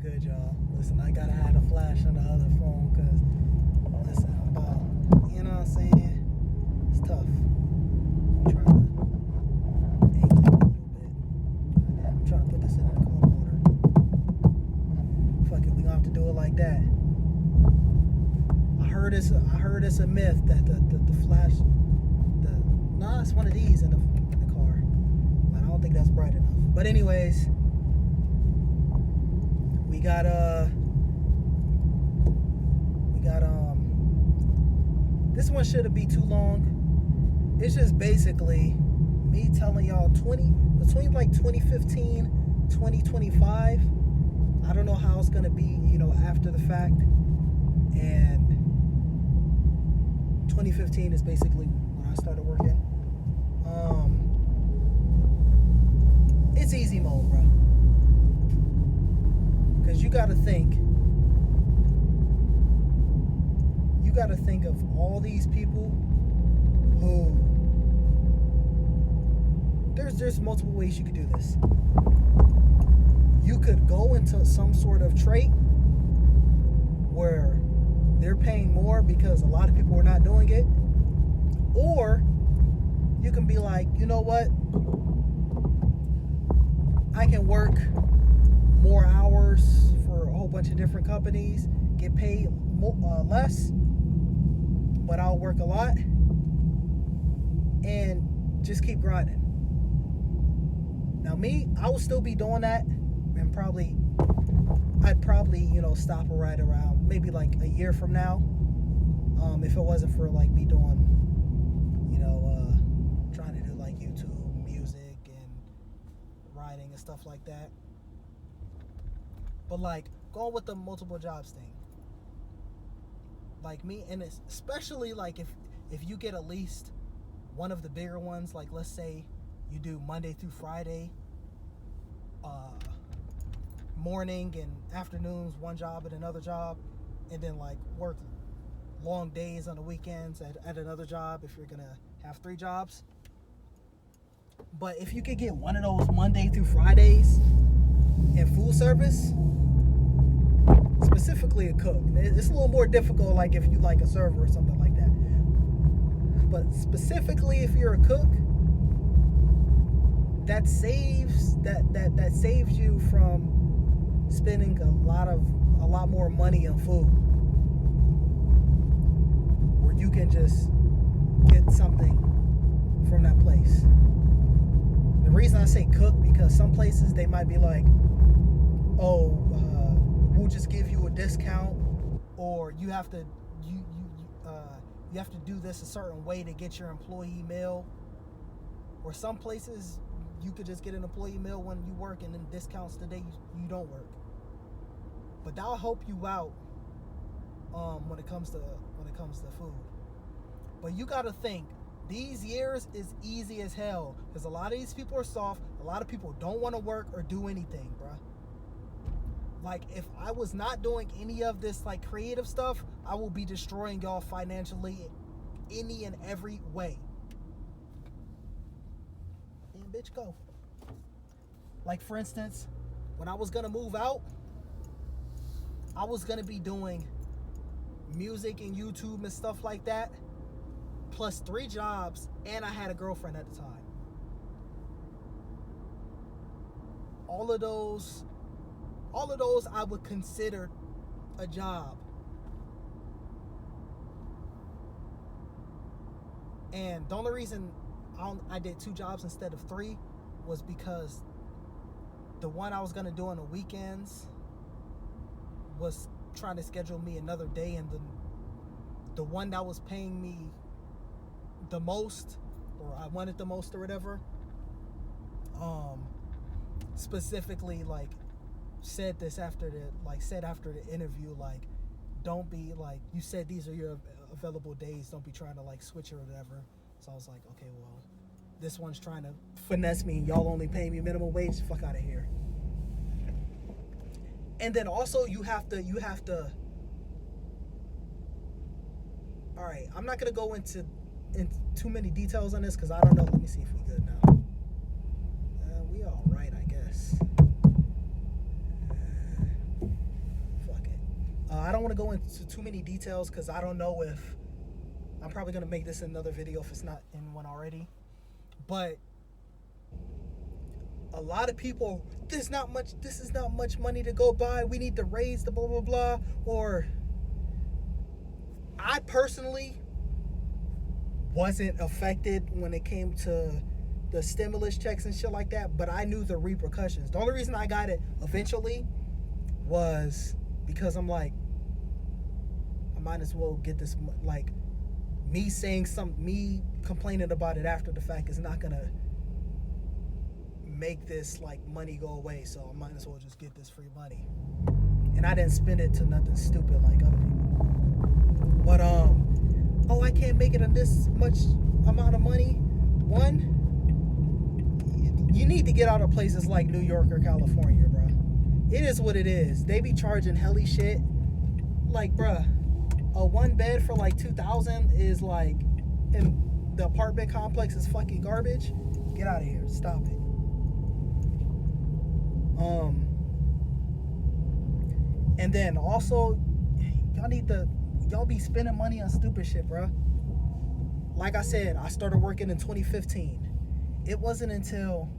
good, y'all? Listen, I gotta have a flash on the other phone because, listen, I'm about, you know what I'm saying? It's tough. I'm trying to angle it a little bit. I'm trying to put this in the cold water. Fuck it, we gonna have to do it like that. I heard it's a myth that the flash, it's one of these in the car. But I don't think that's bright enough. But anyways. We got this one shouldn't be too long. It's just basically me telling y'all between like 2015, 2025. I don't know how it's gonna be, after the fact. And 2015 is basically when I started working. It's easy mode, bro. Because you got to think of all these people who there's multiple ways you could do this. You could go into some sort of trait where they're paying more because a lot of people are not doing it, or you can be like, you know what, I can work more hours for a whole bunch of different companies, get paid less, but I'll work a lot and just keep grinding. Now me, I will still be doing that, and I'd probably stop right around maybe like a year from now, if it wasn't for like me doing trying to do like YouTube music and writing and stuff like that. But like going with the multiple jobs thing, like me, and it's especially like if you get at least one of the bigger ones, like let's say you do Monday through Friday, morning and afternoons, one job at another job, and then like work long days on the weekends at another job if you're gonna have 3 jobs. But if you could get one of those Monday through Fridays in food service, specifically a cook, it's a little more difficult like if you like a server or something like that. But specifically if you're a cook, that saves you from spending a lot more money on food, where you can just get something from that place. The reason I say cook, because some places they might be like, we'll just give you a discount, or you have to do this a certain way to get your employee meal. Or some places you could just get an employee meal when you work and then discounts the day you don't work. But that'll help you out when it comes to food. But you gotta think, these years is easy as hell, because a lot of these people are soft. A lot of people don't want to work or do anything, bruh. Like, if I was not doing any of this like creative stuff, I will be destroying y'all financially any and every way. And bitch, go. Like, for instance, when I was gonna move out, I was gonna be doing music and YouTube and stuff like that, plus 3 jobs, and I had a girlfriend at the time. All of those I would consider a job. And the only reason I did 2 jobs instead of 3 was because the one I was gonna do on the weekends was trying to schedule me another day, and the one that was paying me the most, or I wanted the most or whatever, specifically like said after the interview, like, don't be like, you said these are your available days, don't be trying to like switch or whatever. So I was like, okay, well, this one's trying to finesse me, y'all only pay me minimum wage, fuck out of here. And then also you have to all right, I'm not gonna go into too many details on this because I don't know. Let me see if we good now. We all right, I guess. I don't want to go into too many details because I don't know if I'm probably gonna make this another video if it's not in one already. But a lot of people, this is not much money to go by. We need to raise the blah blah blah. Or I personally wasn't affected when it came to the stimulus checks and shit like that, but I knew the repercussions. The only reason I got it eventually was because I'm like, I might as well get this. Like, me complaining about it after the fact is not gonna make this like money go away, so I might as well just get this free money. And I didn't spend it to nothing stupid like other people. But oh, I can't make it on this much amount of money. One, you need to get out of places like New York or California, bro. It is what it is. They be charging helly shit. Like, bruh, a one bed for like $2,000 is like, and the apartment complex is fucking garbage. Get out of here. Stop it. And then also, y'all be spending money on stupid shit, bro. Like I said, I started working in 2015. It wasn't until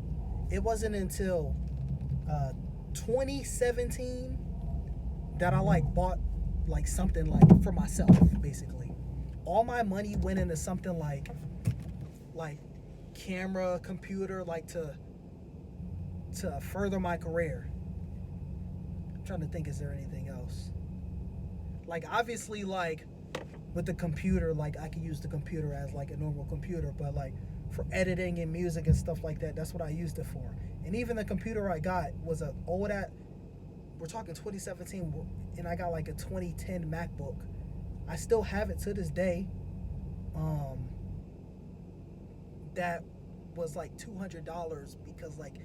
2017 that I like bought like something like for myself, basically. All my money went into something like camera, computer, like to further my career. I'm trying to think, is there anything else? Like, obviously, like with the computer, like I could use the computer as like a normal computer, but like for editing and music and stuff like that, that's what I used it for. And even the computer I got was we're talking 2017, and I got like a 2010 MacBook. I still have it to this day. That was like $200 because like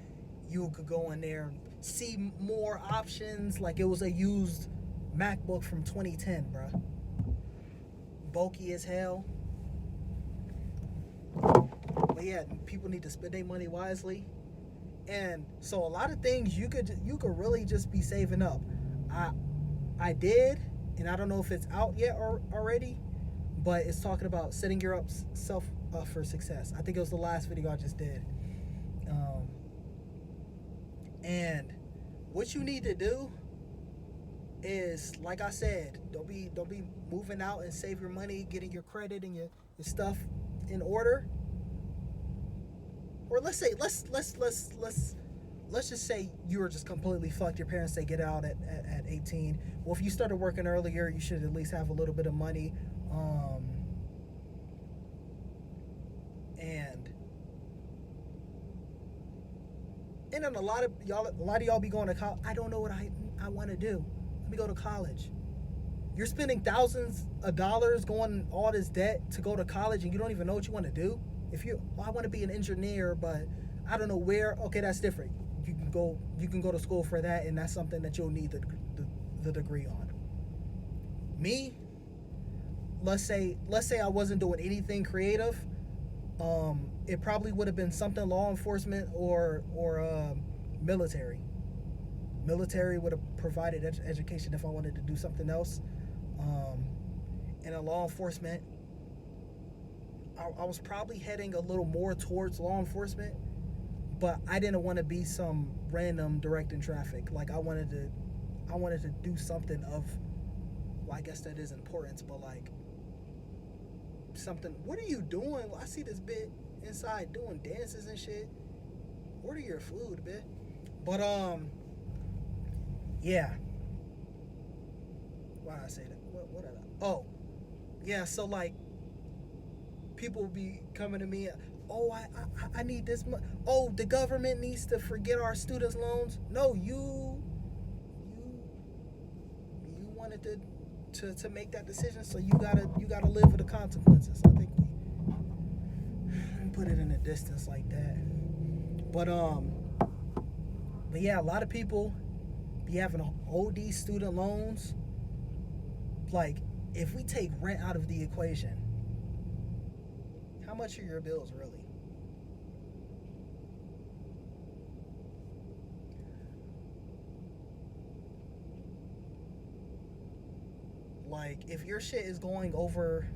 you could go in there and see more options. Like, it was a used MacBook from 2010, bruh. Bulky as hell. But yeah, people need to spend their money wisely. And so a lot of things you could really just be saving up. I did, and I don't know if it's out yet or already, but it's talking about setting yourself up for success. I think it was the last video I just did. And what you need to do is, like I said, don't be moving out and save your money, getting your credit and your stuff in order. Or let's just say you were just completely fucked. Your parents say get out at 18. Well, if you started working earlier, you should at least have a little bit of money. And then a lot of y'all be going to college. I don't know what I want to do. Let me go to college. You're spending thousands of dollars going all this debt to go to college, and you don't even know what you want to do. I want to be an engineer, but I don't know where. Okay, that's different. You can go to school for that, and that's something that you'll need the degree on. Me, let's say I wasn't doing anything creative. It probably would have been something law enforcement or military. Military would have provided education if I wanted to do something else. And in law enforcement, I was probably heading a little more towards law enforcement, but I didn't want to be some random directing traffic. Like, I wanted to do something of, well, I guess that is importance, but like something. What are you doing? I see this bit inside doing dances and shit. Order your food, bitch. But yeah. Why did I say that? What did I? Oh, yeah. So like, people be coming to me. Oh, I need this money. Oh, the government needs to forget our students' loans. No, you wanted to make that decision, so you gotta live with the consequences. I think we put it in a distance like that. But yeah, a lot of people be having OD student loans. Like, if we take rent out of the equation, how much are your bills really? Like, if your shit is going over,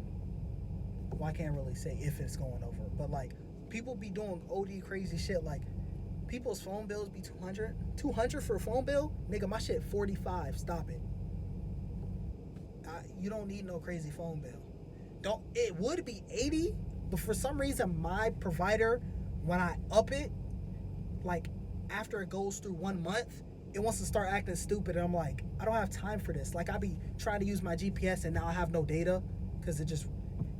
well, I can't really say if it's going over, but like, people be doing OD crazy shit. Like, people's phone bills be 200 for a phone bill. Nigga, my shit 45. Stop it. You don't need no crazy phone bill. Don't. It would be 80, but for some reason, my provider, when I up it, like, after it goes through 1 month, it wants to start acting stupid, and I'm like, I don't have time for this. Like, I be trying to use my GPS, and now I have no data because it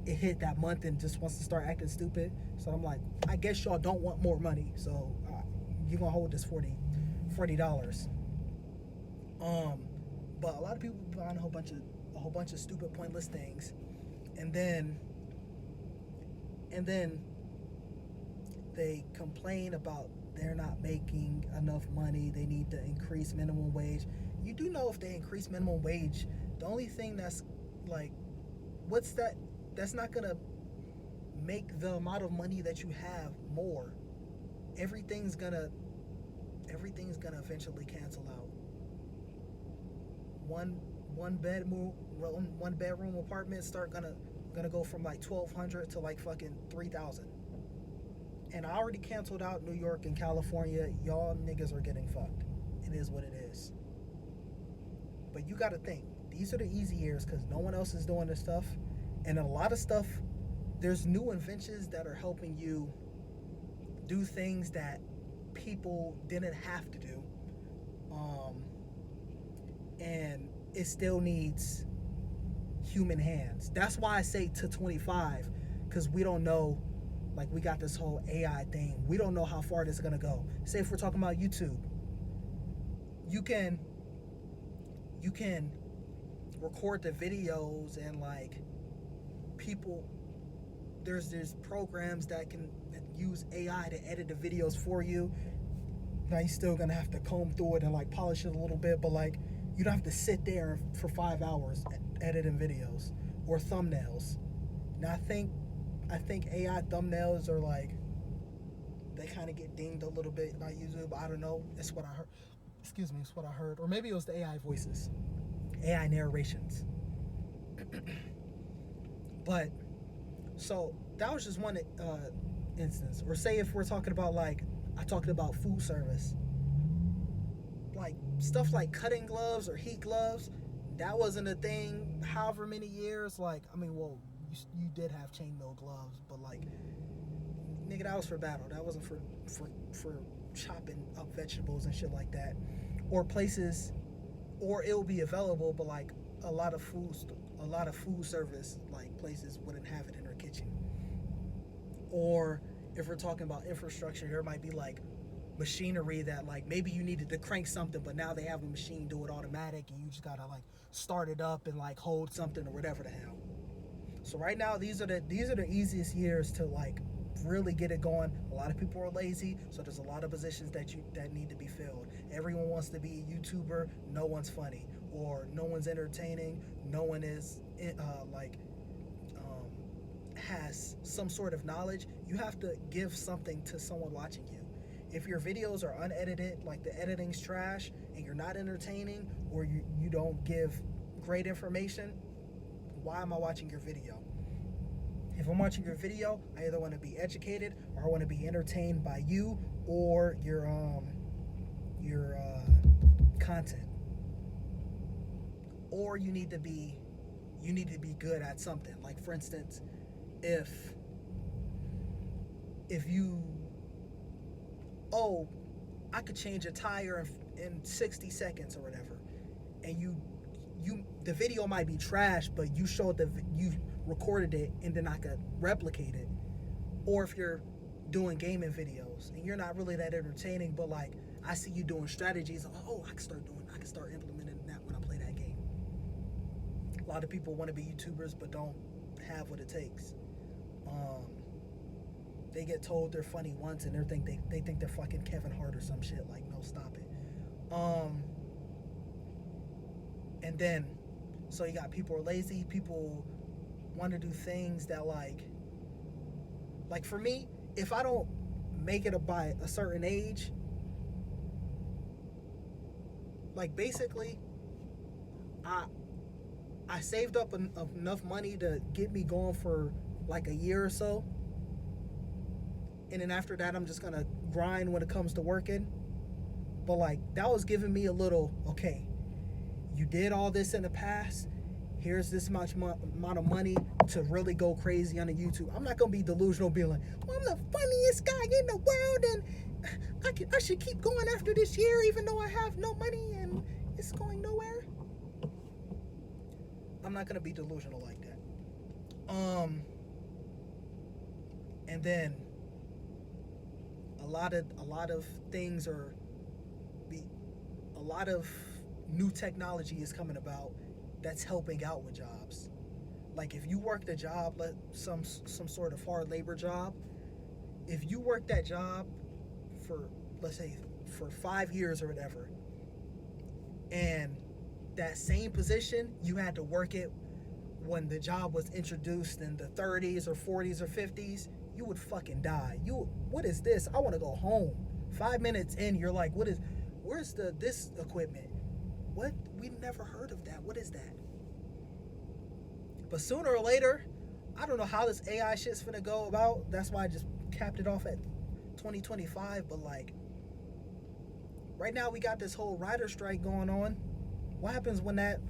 hit that month and just wants to start acting stupid. So I'm like, I guess y'all don't want more money, so you're gonna hold this $40. But a lot of people buying a whole bunch of stupid, pointless things, and then they complain about they're not making enough money. They need to increase minimum wage. You do know if they increase minimum wage, the only thing that's like, what's that? That's not gonna make the amount of money that you have more. Everything's gonna eventually cancel out. One bedroom apartments gonna go from like 1,200 to like fucking 3,000. And I already canceled out New York and California. Y'all niggas are getting fucked. It is what it is. But you gotta think, these are the easy years because no one else is doing this stuff. And a lot of stuff, there's new inventions that are helping you do things that people didn't have to do. And it still needs human hands. That's why I say to 25, because we don't know. Like, we got this whole AI thing. We don't know how far this is gonna go. Say if we're talking about YouTube, you can record the videos, and like, people, there's programs that can use AI to edit the videos for you. Now you're still gonna have to comb through it and like polish it a little bit, but like, you don't have to sit there for 5 hours editing videos or thumbnails. Now I think AI thumbnails are like, they kind of get dinged a little bit by YouTube. I don't know. It's what I heard. Excuse me. It's what I heard. Or maybe it was the AI voices, AI narrations. But so that was just one instance. Or say if we're talking about, like, I talked about food service, like stuff like cutting gloves or heat gloves. That wasn't a thing. However many years. Like, I mean, well, you did have chainmail gloves, but like, nigga, that was for battle. That wasn't for chopping up vegetables and shit like that. Or places, or it'll be available, but like a lot of food service like places wouldn't have it in their kitchen. Or if we're talking about infrastructure, there might be like machinery that like maybe you needed to crank something, but now they have a machine do it automatic, and you just gotta like start it up and like hold something or whatever the hell. So right now, these are the easiest years to like really get it going. A lot of people are lazy, so there's a lot of positions that need to be filled. Everyone wants to be a YouTuber. No one's funny, or no one's entertaining. No one is has some sort of knowledge. You have to give something to someone watching you. If your videos are unedited, like the editing's trash, and you're not entertaining, or you don't give great information, why am I watching your video? If I'm watching your video, I either want to be educated or I want to be entertained by you or your content. Or you need to be good at something. Like, for instance, if you, I could change a tire in 60 seconds or whatever, and the video might be trash, but you showed you recorded it, and then I could replicate it. Or if you're doing gaming videos and you're not really that entertaining, but like, I see you doing strategies, I can start implementing that when I play that game. A lot of people want to be YouTubers but don't have what it takes. They get told they're funny once and they think they're fucking Kevin Hart or some shit. Like, no, stop it. And then, so you got people are lazy, people want to do things that like for me, if I don't make it by a certain age, like, basically, I saved up enough money to get me going for like a year or so. And then after that, I'm just going to grind when it comes to working. But like, that was giving me a little, okay, you did all this in the past. Here's this much amount of money to really go crazy on the YouTube. I'm not gonna be delusional, being like, well, I'm the funniest guy in the world, and I should keep going after this year, even though I have no money and it's going nowhere. I'm not gonna be delusional like that. And then a lot of things are a lot of new technology is coming about that's helping out with jobs. Like if you worked a job, some sort of hard labor job, if you worked that job for, let's say, for 5 years or whatever, and that same position you had to work it when the job was introduced in the 30s or 40s or 50s, you would fucking die. What is this? I want to go home. 5 minutes in, you're like, where's this equipment? What? We never heard of that. What is that? But sooner or later, I don't know how this AI shit's finna go about. That's why I just capped it off at 2025. But like, right now we got this whole writer strike going on. What happens when that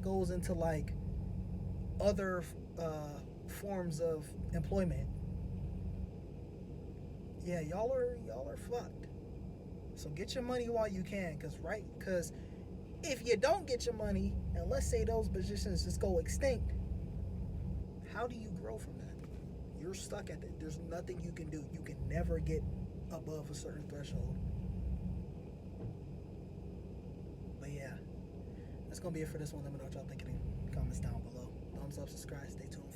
goes into like other forms of employment? Yeah, y'all are fucked. So get your money while you can, cause if you don't get your money, and let's say those positions just go extinct, how do you grow from that? You're stuck at it. There's nothing you can do. You can never get above a certain threshold. But yeah, that's gonna be it for this one. Let me know what y'all think in the comments down below. Thumbs up, subscribe, stay tuned.